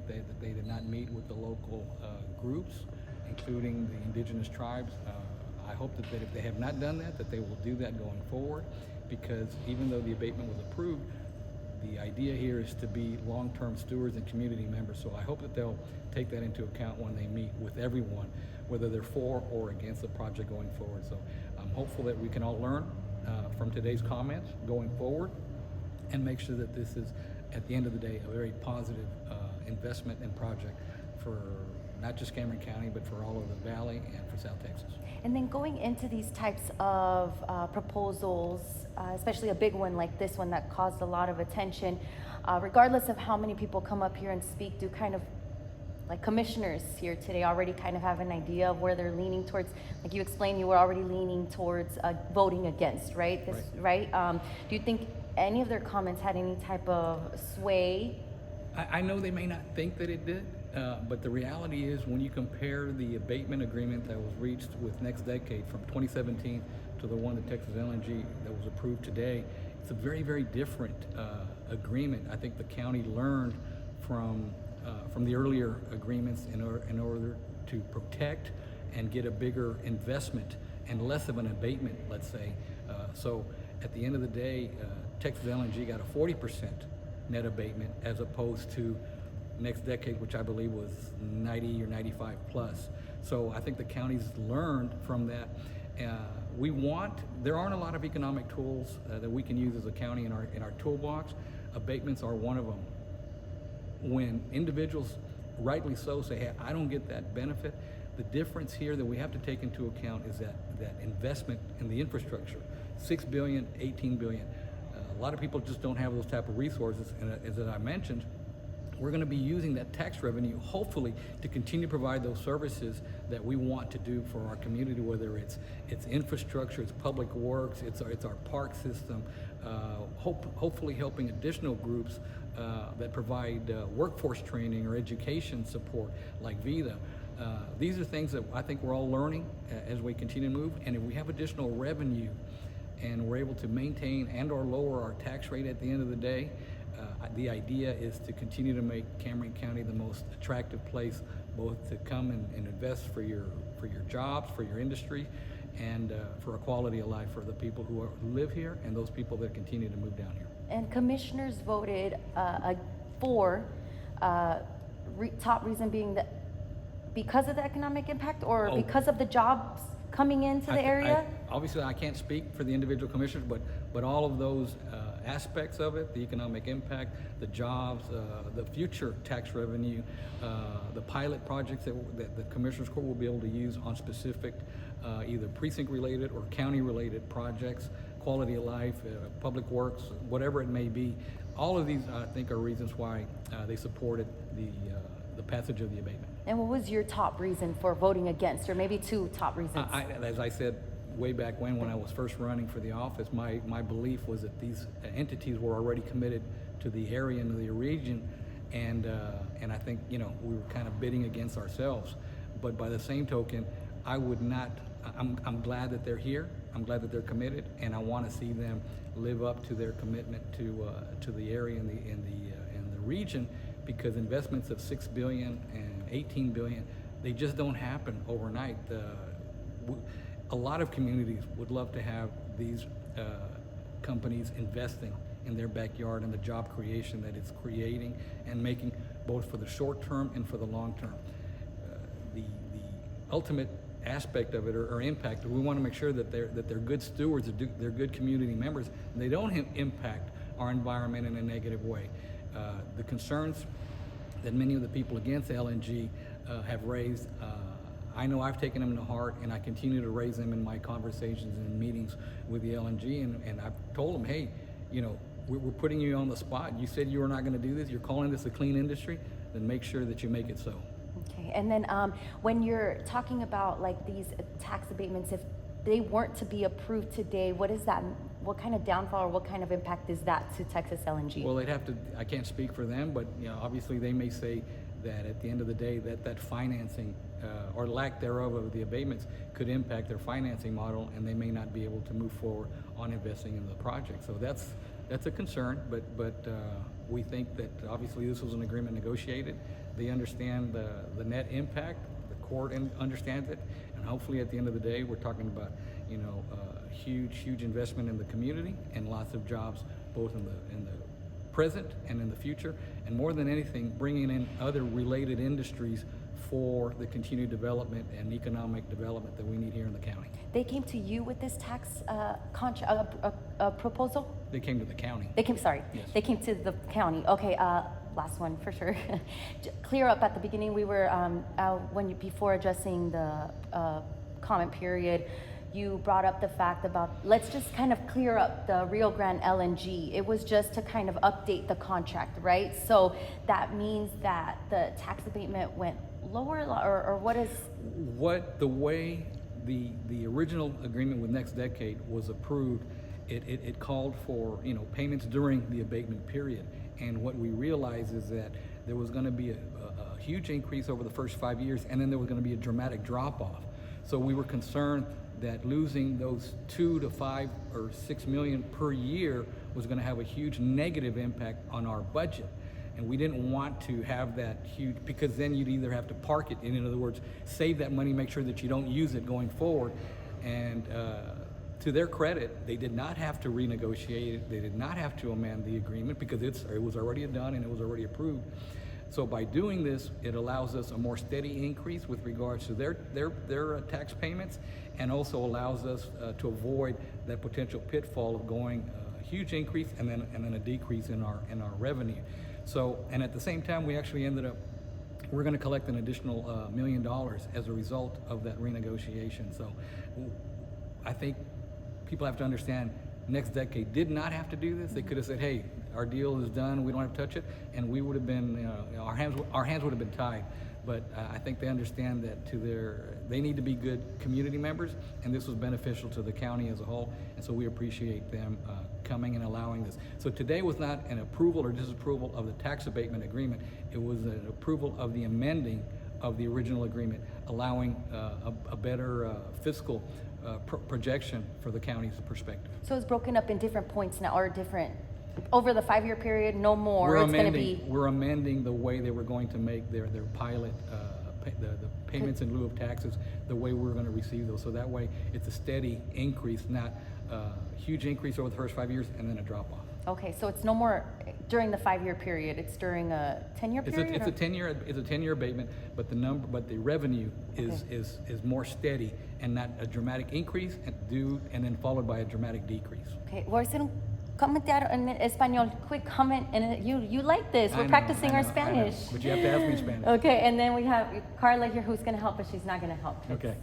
they did not meet with the local groups, including the indigenous tribes. I hope that if they have not done that they will do that going forward, because even though the abatement was approved, the idea here is to be long-term stewards and community members. So I hope that they'll take that into account when they meet with everyone, whether they're for or against the project going forward. So I'm hopeful that we can all learn from today's comments going forward and make sure that this is, at the end of the day, a very positive investment and project for not just Cameron County, but for all of the Valley and for South Texas. And then going into these types of proposals, especially a big one like this one that caused a lot of attention, regardless of how many people come up here and speak, do kind of like commissioners here today already kind of have an idea of where they're leaning towards? Like you explained, you were already leaning towards voting against, right? Right. Do you think any of their comments had any type of sway? I know they may not think that it did, but the reality is when you compare the abatement agreement that was reached with Next Decade from 2017 to the one that Texas LNG that was approved today, it's a very, very different agreement. I think the county learned from the earlier agreements in order to protect and get a bigger investment and less of an abatement, let's say. So at the end of the day, Texas LNG got a 40% net abatement as opposed to Next Decade, which I believe was 90 or 95 plus. So I think the county's learned from that. There aren't a lot of economic tools that we can use as a county in our toolbox. Abatements are one of them. When individuals, rightly so, say, hey, I don't get that benefit, the difference here that we have to take into account is that investment in the infrastructure, $6 billion, $18 billion. A lot of people just don't have those type of resources, and as I mentioned, we're going to be using that tax revenue, hopefully, to continue to provide those services that we want to do for our community, whether it's infrastructure, it's public works, it's our park system, hopefully helping additional groups that provide workforce training or education support, like VITA. These are things that I think we're all learning as we continue to move, and if we have additional revenue and we're able to maintain and or lower our tax rate at the end of the day, the idea is to continue to make Cameron County the most attractive place, both to come and invest for your jobs, for your industry, and for a quality of life for the people who live here and those people that continue to move down here. And commissioners voted for, top reason being that because of the economic impact, or because of the jobs coming into the area? Obviously, I can't speak for the individual commissioners, but all of those aspects of it, the economic impact, the jobs, the future tax revenue, the pilot projects that the Commissioners Court will be able to use on specific either precinct-related or county-related projects, quality of life, public works, whatever it may be. All of these, I think, are reasons why they supported the passage of the abatement. And what was your top reason for voting against, or maybe two top reasons? As I said way back when I was first running for the office, my belief was that these entities were already committed to the area and to the region, and I think we were kind of bidding against ourselves. But by the same token, I'm glad that they're here. I'm glad that they're committed, and I want to see them live up to their commitment to the area and the region, because investments of $6 billion and $18 billion, they just don't happen overnight. A lot of communities would love to have these companies investing in their backyard and the job creation that it's creating and making, both for the short term and for the long term. The ultimate aspect of it or impact, we want to make sure that they're good stewards, they're good community members, and they don't impact our environment in a negative way. The concerns that many of the people against LNG have raised, I know I've taken them to heart, and I continue to raise them in my conversations and meetings with the LNG, and I've told them, hey, we're putting you on the spot. You said you were not going to do this. You're calling this a clean industry, then make sure that you make it so. Okay, and then when you're talking about like these tax abatements, if they weren't to be approved today, what kind of downfall or what kind of impact is that to Texas LNG? Well, I can't speak for them, but obviously they may say that at the end of the day that financing or lack thereof of the abatements could impact their financing model, and they may not be able to move forward on investing in the project. So that's a concern, but We think that obviously this was an agreement negotiated. They understand the net impact, the court understands it, and hopefully at the end of the day, we're talking about, you know, huge investment in the community and lots of jobs, both in the present and in the future, and more than anything, bringing in other related industries for the continued development and economic development that we need here in the county. They came to you with this tax proposal? They came to the county. They came, sorry, Yes. they came to the county. Okay, last one for sure. Clear up at the beginning, we were, before addressing the comment period, you brought up the fact about, let's just kind of clear up the Rio Grande LNG. It was just to kind of update the contract, right? So that means that the tax abatement went lower, or what is? The way the original agreement with Next Decade was approved, it called for, you know, payments during the abatement period. And what we realized is that there was going to be a huge increase over the first 5 years, and then there was going to be a dramatic drop off. So we were concerned that losing those 2 to 5 or 6 million per year was going to have a huge negative impact on our budget. And we didn't want to have that huge, because then you'd either have to park it, in other words, save that money, make sure that you don't use it going forward. And to their credit, they did not have to renegotiate it. They did not have to amend the agreement because it was already done and it was already approved. So by doing this, it allows us a more steady increase with regards to their tax payments, and also allows us to avoid that potential pitfall of going a huge increase and then a decrease in our revenue. So, and at the same time, we actually ended up, we're going to collect an additional $1 million as a result of that renegotiation. So I think people have to understand, Next Decade did not have to do this. They could have said, hey, our deal is done, we don't have to touch it, and we would have been, our hands would have been tied. But I think they understand that they need to be good community members, and this was beneficial to the county as a whole, and so we appreciate them coming and allowing this. So today was not an approval or disapproval of the tax abatement agreement. It was an approval of the amending of the original agreement, allowing a better fiscal projection for the county's perspective. So it's broken up in different points now, or different, over the 5-year period, no more. We're amending the way they were going to make their pilot, the payments in lieu of taxes, the way we're going to receive those. So that way it's a steady increase, not a huge increase over the first 5 years and then a drop off. Okay, so it's no more during the 5-year period, it's during a 10-year period? It's a 10-year abatement, but the revenue is more steady and not a dramatic increase and then followed by a dramatic decrease. Okay, voy a hacer un comentario en español, quick comment, and you like this. We're practicing our Spanish. But you have to ask me in Spanish. Okay, and then we have Carla here who's going to help, but she's not going to help. Okay.